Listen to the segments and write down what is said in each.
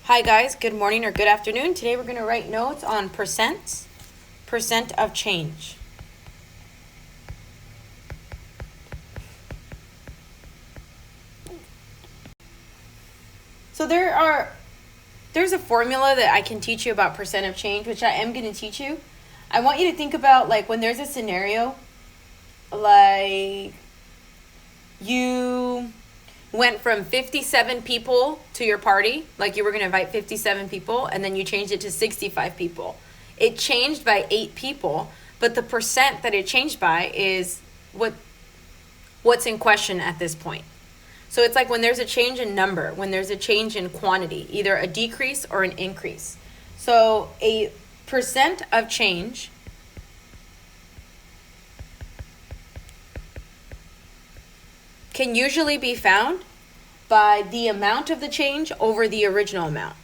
Hi guys, good morning or good afternoon. Today we're going to write notes on percent of change. So there's a formula that I can teach you about percent of change, which I am going to teach you. I want you to think about like when there's a scenario like you went from 57 people to your party, like you were going to invite 57 people, and then you changed it to 65 people. It changed by 8 people, but the percent that it changed by is what's in question at this point. So it's like when there's a change in number, when there's a change in quantity, either a decrease or an increase. So a percent of change can usually be found by the amount of the change over the original amount.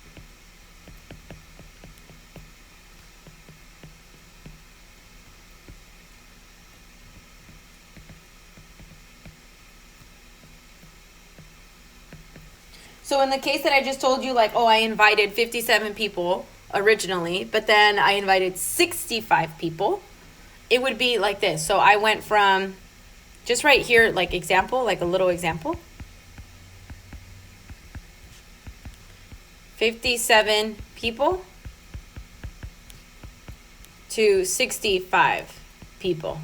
So in the case that I just told you, like, oh, I invited 57 people originally, but then I invited 65 people, it would be like this. So I went from, just right here, like example, like a little example. 57 people to 65 people.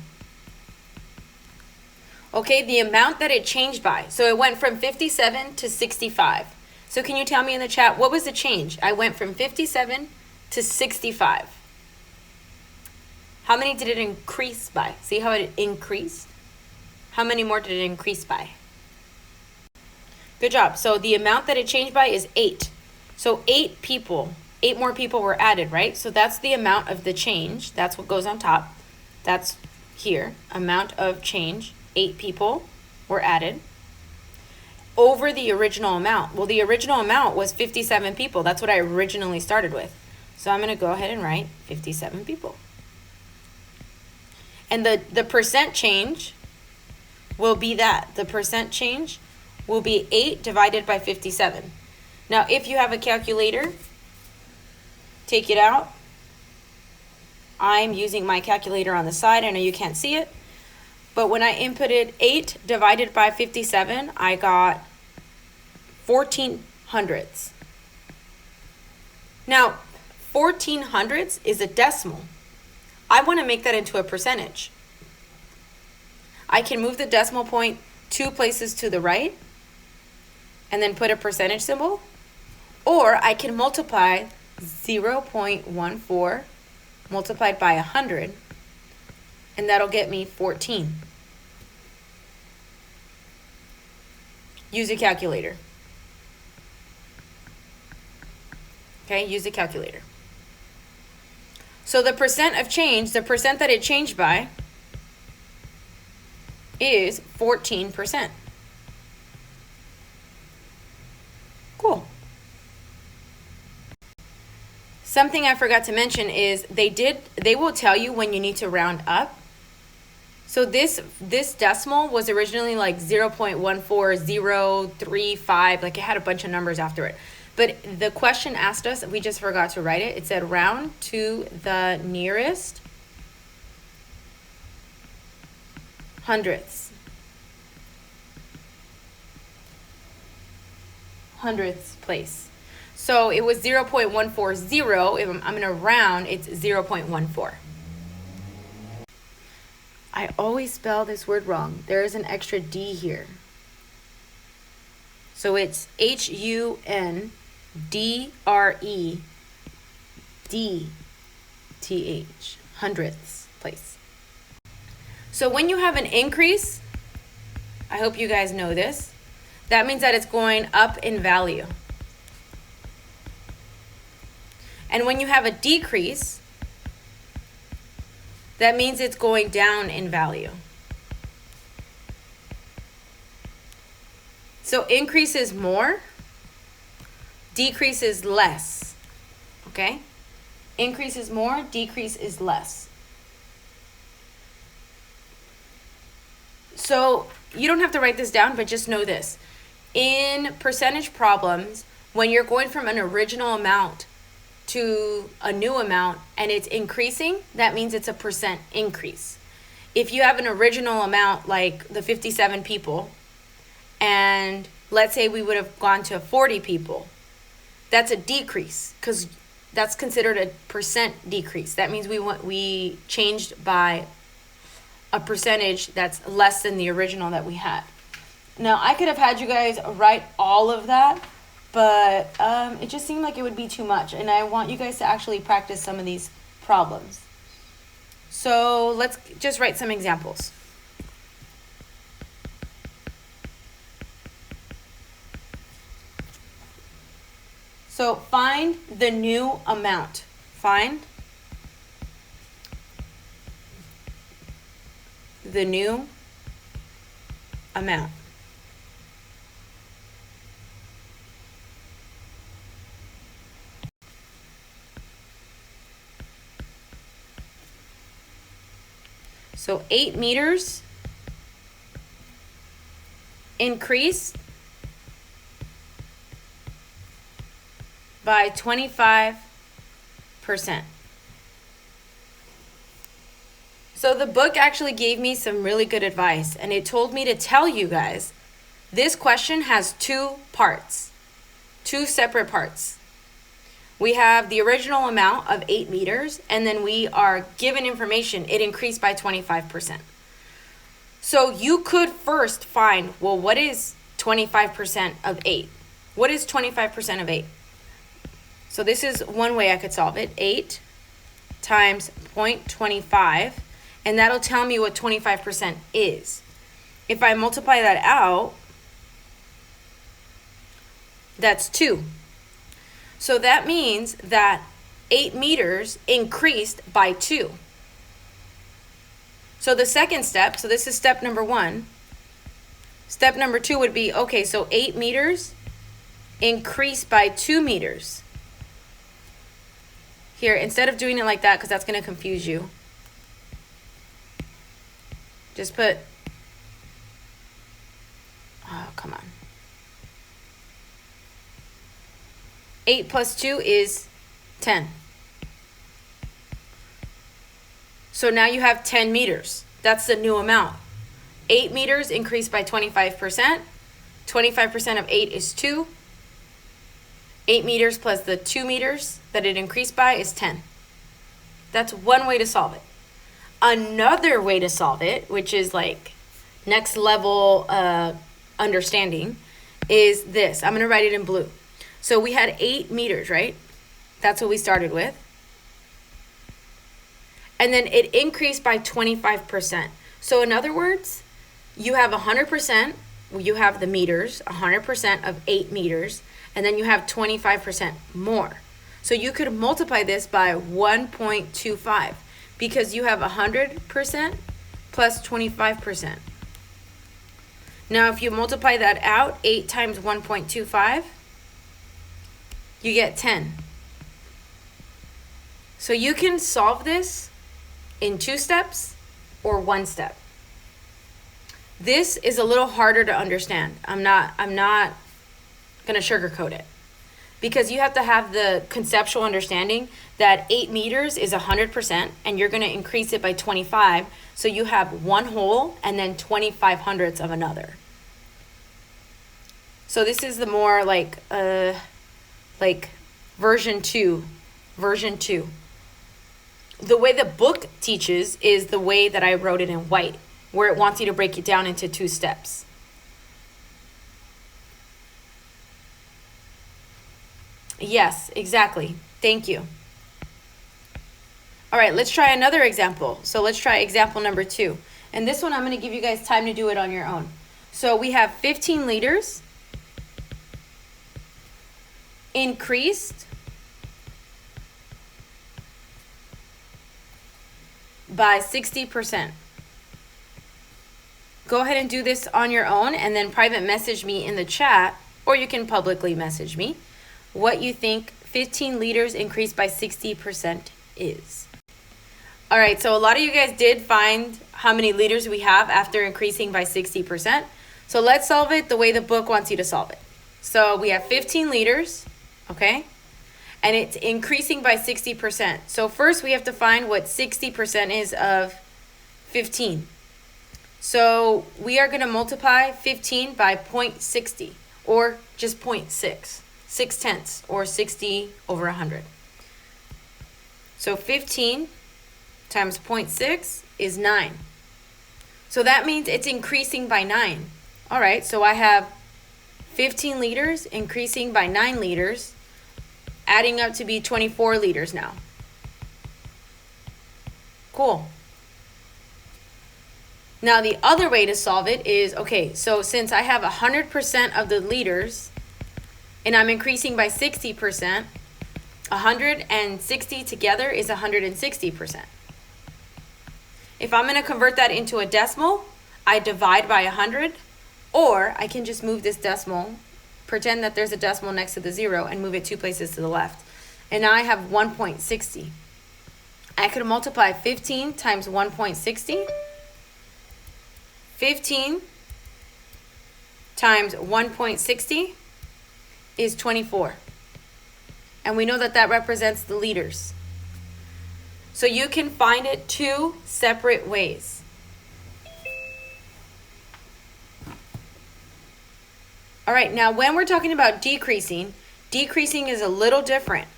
Okay, the amount that it changed by. So it went from 57 to 65. So can you tell me in the chat, what was the change? I went from 57 to 65. How many did it increase by? See how it increased? How many more did it increase by? Good job. So the amount that it changed by is 8. So 8 more people were added, right? So that's the amount of the change. That's what goes on top. That's here, amount of change. 8 people were added over the original amount. Well, the original amount was 57 people. That's what I originally started with. So I'm going to go ahead and write 57 people. And the percent change will be that. The percent change will be 8 divided by 57. Now, if you have a calculator, take it out. I'm using my calculator on the side. I know you can't see it. But when I inputted 8 divided by 57, I got 14 hundredths. Now, 14 hundredths is a decimal. I want to make that into a percentage. I can move the decimal point 2 places to the right and then put a percentage symbol. Or I can multiply 0.14 multiplied by 100, and that'll get me 14. Use a calculator. Okay, use a calculator. So the percent of change, the percent that it changed by, is 14%. Cool. Something I forgot to mention is they will tell you when you need to round up. So this decimal was originally like 0.14035, like it had a bunch of numbers after it. But the question asked us, we just forgot to write it. It said round to the nearest hundredths place. So it was 0.140. If I'm going to round, it's 0.14. I always spell this word wrong. There is an extra D here. So it's HUNDREDTH, hundredths place. So when you have an increase, I hope you guys know this, that means that it's going up in value. And when you have a decrease, that means it's going down in value. So increase is more, decrease is less, okay? Increase is more, decrease is less. So you don't have to write this down, but just know this. In percentage problems, when you're going from an original amount to a new amount and it's increasing, that means it's a percent increase. If you have an original amount like the 57 people, and let's say we would have gone to 40 people, that's a decrease because that's considered a percent decrease. That means we changed by a percentage that's less than the original that we had. Now, I could have had you guys write all of that, but it just seemed like it would be too much, and I want you guys to actually practice some of these problems. So let's just write some examples. So find the new amount. Find the new amount. So 8 meters increased by 25%. So the book actually gave me some really good advice, and it told me to tell you guys this question has two parts, two separate parts. We have the original amount of 8 meters, and then we are given information, it increased by 25%. So you could first find, well, what is 25% of 8? What is 25% of 8? So this is one way I could solve it. 8 times 0.25, and that'll tell me what 25% is. If I multiply that out, that's 2. So that means that 8 meters increased by 2. So the second step, so this is step number 1. Step number 2 would be, okay, so 8 meters increased by 2 meters. Here, instead of doing it like that, because that's going to confuse you, just put, oh, come on. 8 plus 2 is 10. So now you have 10 meters. That's the new amount. 8 meters increased by 25%. 25% of 8 is 2. 8 meters plus the 2 meters that it increased by is 10. That's one way to solve it. Another way to solve it, which is like next level understanding, is this. I'm going to write it in blue. So we had 8 meters, right? That's what we started with. And then it increased by 25%. So in other words, you have 100%, you have the meters, 100% of 8 meters, and then you have 25% more. So you could multiply this by 1.25 because you have 100% plus 25%. Now if you multiply that out, 8 times 1.25, you get 10. So you can solve this in 2 steps or 1 step. This is a little harder to understand. I'm not going to sugarcoat it, because you have to have the conceptual understanding that 8 meters is 100% and you're going to increase it by 25. So you have 1 whole and then 25 hundredths of another. So this is the more like version 2. The way the book teaches is the way that I wrote it in white, where it wants you to break it down into 2 steps. Yes, exactly. Thank you. All right, let's try another example. So let's try example number 2. And this one, I'm going to give you guys time to do it on your own. So we have 15 liters increased by 60%. Go ahead and do this on your own and then private message me in the chat, or you can publicly message me what you think 15 liters increased by 60% is. All right, so a lot of you guys did find how many liters we have after increasing by 60%. So let's solve it the way the book wants you to solve it. So we have 15 liters, okay? And it's increasing by 60%. So first we have to find what 60% is of 15. So we are going to multiply 15 by 0.60, or just 0.6, 6/10, or 60 over 100. So 15 times 0.6 is 9. So that means it's increasing by 9. All right, so I have 15 liters increasing by 9 liters, adding up to be 24 liters now. Cool. Now the other way to solve it is, okay, so since I have 100% of the liters and I'm increasing by 60%, 160 together is 160%. If I'm going to convert that into a decimal, I divide by 100, or I can just move this decimal, pretend that there's a decimal next to the 0 and move it 2 places to the left. And now I have 1.60. I could multiply 15 times 1.60. 15 times 1.60 is 24. And we know that that represents the liters. So you can find it 2 separate ways. All right, now when we're talking about decreasing is a little different.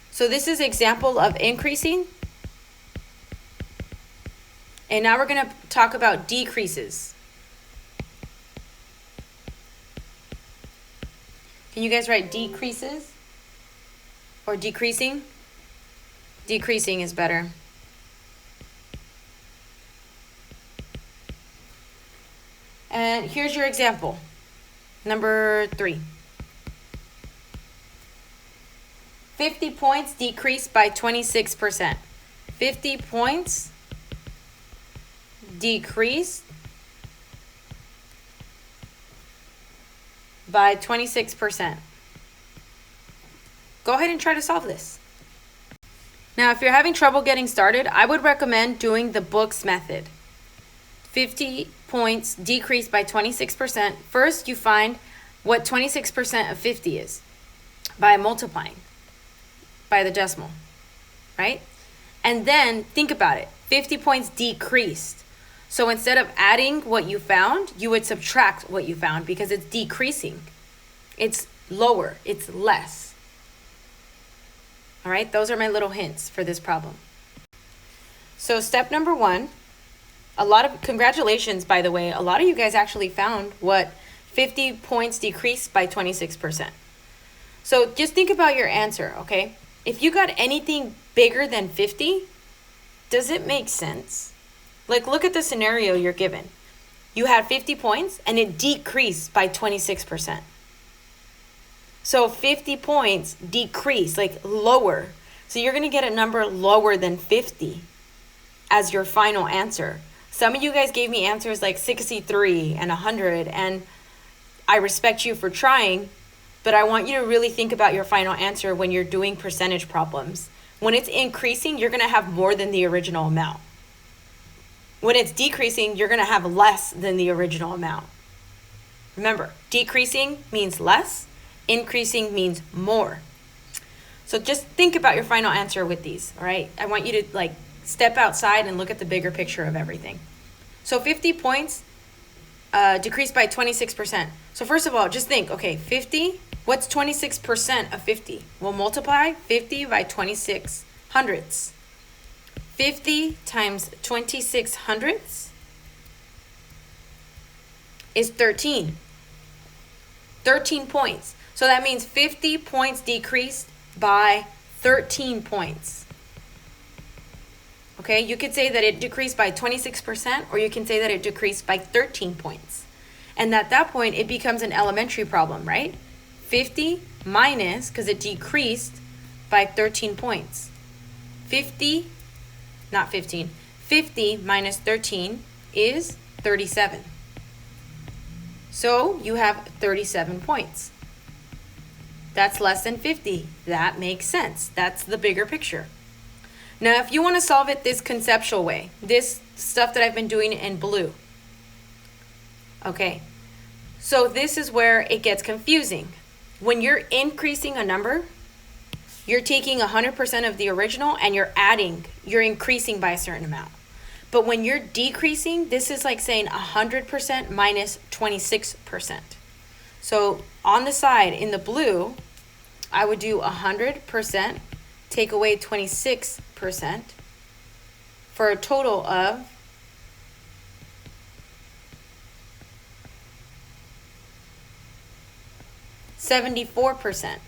So this is example of increasing. And now we're going to talk about decreases. Can you guys write decreases or decreasing? Decreasing is better. And here's your example. Number 3. 50 points decreased by 26%. 50 points decreased by 26%. Go ahead and try to solve this. Now, if you're having trouble getting started, I would recommend doing the books method. 50 points decreased by 26%. First, you find what 26% of 50 is by multiplying by the decimal, right? And then think about it. 50 points decreased. So instead of adding what you found, you would subtract what you found because it's decreasing. It's lower. It's less. All right, those are my little hints for this problem. So step number 1, congratulations, by the way, a lot of you guys actually found what 50 points decreased by 26%. So just think about your answer, okay? If you got anything bigger than 50, does it make sense? Like, look at the scenario you're given. You had 50 points and it decreased by 26%. So 50 points decrease, like lower. So you're going to get a number lower than 50 as your final answer. Some of you guys gave me answers like 63 and 100, and I respect you for trying, but I want you to really think about your final answer when you're doing percentage problems. When it's increasing, you're going to have more than the original amount. When it's decreasing, you're going to have less than the original amount. Remember, decreasing means less, increasing means more. So just think about your final answer with these, all right? I want you to step outside and look at the bigger picture of everything. So 50 points decreased by 26%. So first of all, just think, okay, 50, what's 26% of 50? We'll multiply 50 by 26 hundredths. 50 times 26 hundredths is 13. 13 points. So that means 50 points decreased by 13 points. Okay, you could say that it decreased by 26%, or you can say that it decreased by 13 points. And at that point, it becomes an elementary problem, right? 50 minus, because it decreased by 13 points. 50 minus 13 is 37. So you have 37 points. That's less than 50. That makes sense. That's the bigger picture. Now, if you want to solve it this conceptual way, this stuff that I've been doing in blue. Okay. So this is where it gets confusing. When you're increasing a number, you're taking 100% of the original and you're increasing by a certain amount. But when you're decreasing, this is like saying 100% minus 26%. So on the side in the blue, I would do 100%, take away 26%, for a total of 74%.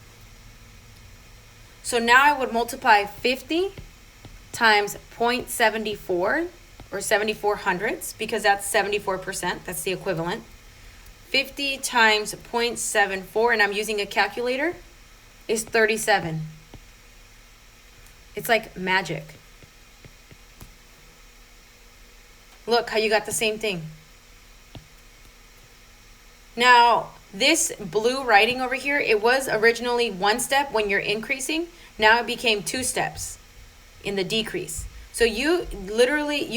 So now I would multiply 50 times 0.74, or 74 hundredths, because that's 74%, that's the equivalent. 50 times 0.74, and I'm using a calculator, is 37. It's like magic. Look how you got the same thing. Now, this blue writing over here, it was originally one step when you're increasing. Now it became 2 steps in the decrease. So you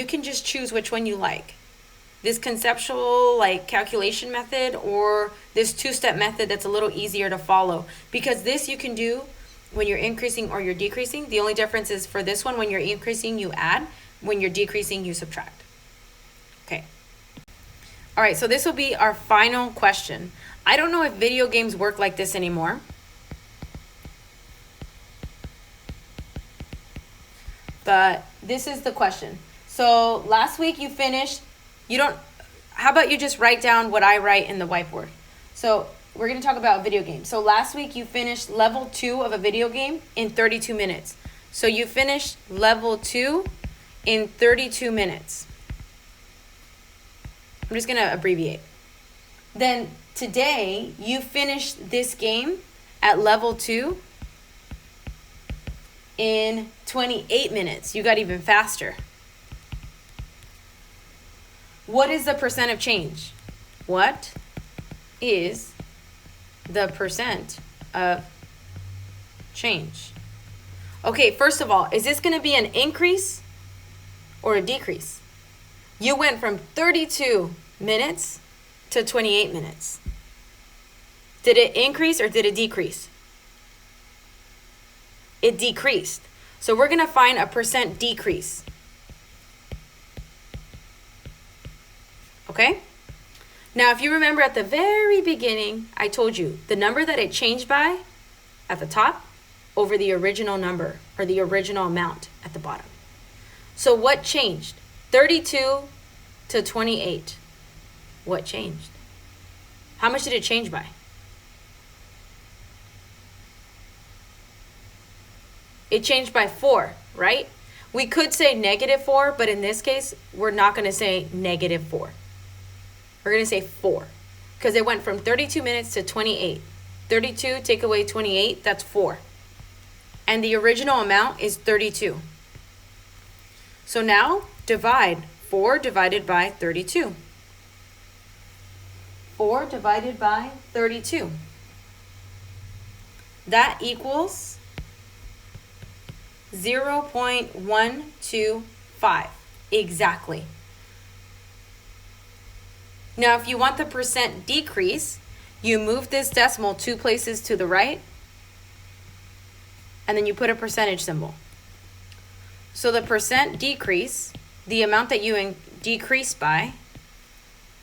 can just choose which one you like. This conceptual calculation method, or this 2-step method that's a little easier to follow. Because this you can do when you're increasing or you're decreasing. The only difference is for this one, when you're increasing, you add. When you're decreasing, you subtract. Okay. All right, so this will be our final question. I don't know if video games work like this anymore. But this is the question. So last week you finished, how about you just write down what I write in the whiteboard? So we're going to talk about video games. So last week you finished level 2 of a video game in 32 minutes. So you finished level 2 in 32 minutes. I'm just going to abbreviate. Then today you finished this game at level 2 in 28 minutes. You got even faster. What is the percent of change? What is the percent of change? Okay, first of all, is this going to be an increase or a decrease? You went from 32 minutes to 28 minutes. Did it increase or did it decrease? It decreased. So we're going to find a percent decrease. Okay? Now, if you remember at the very beginning, I told you the number that it changed by at the top over the original number, or the original amount at the bottom. So what changed? 32 to 28. What changed? How much did it change by? It changed by 4, right? We could say -4, but in this case, we're not going to say -4. We're going to say 4, because it went from 32 minutes to 28. 32, take away 28, that's 4. And the original amount is 32. So now, divide 4 divided by 32. 4 divided by 32. That equals 0.125 exactly. Now, if you want the percent decrease, you move this decimal 2 places to the right, and then you put a percentage symbol. So the percent decrease, the amount that you decrease by,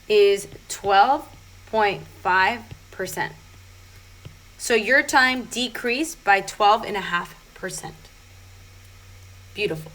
is 12.5%. So your time decreased by 12.5%. Beautiful.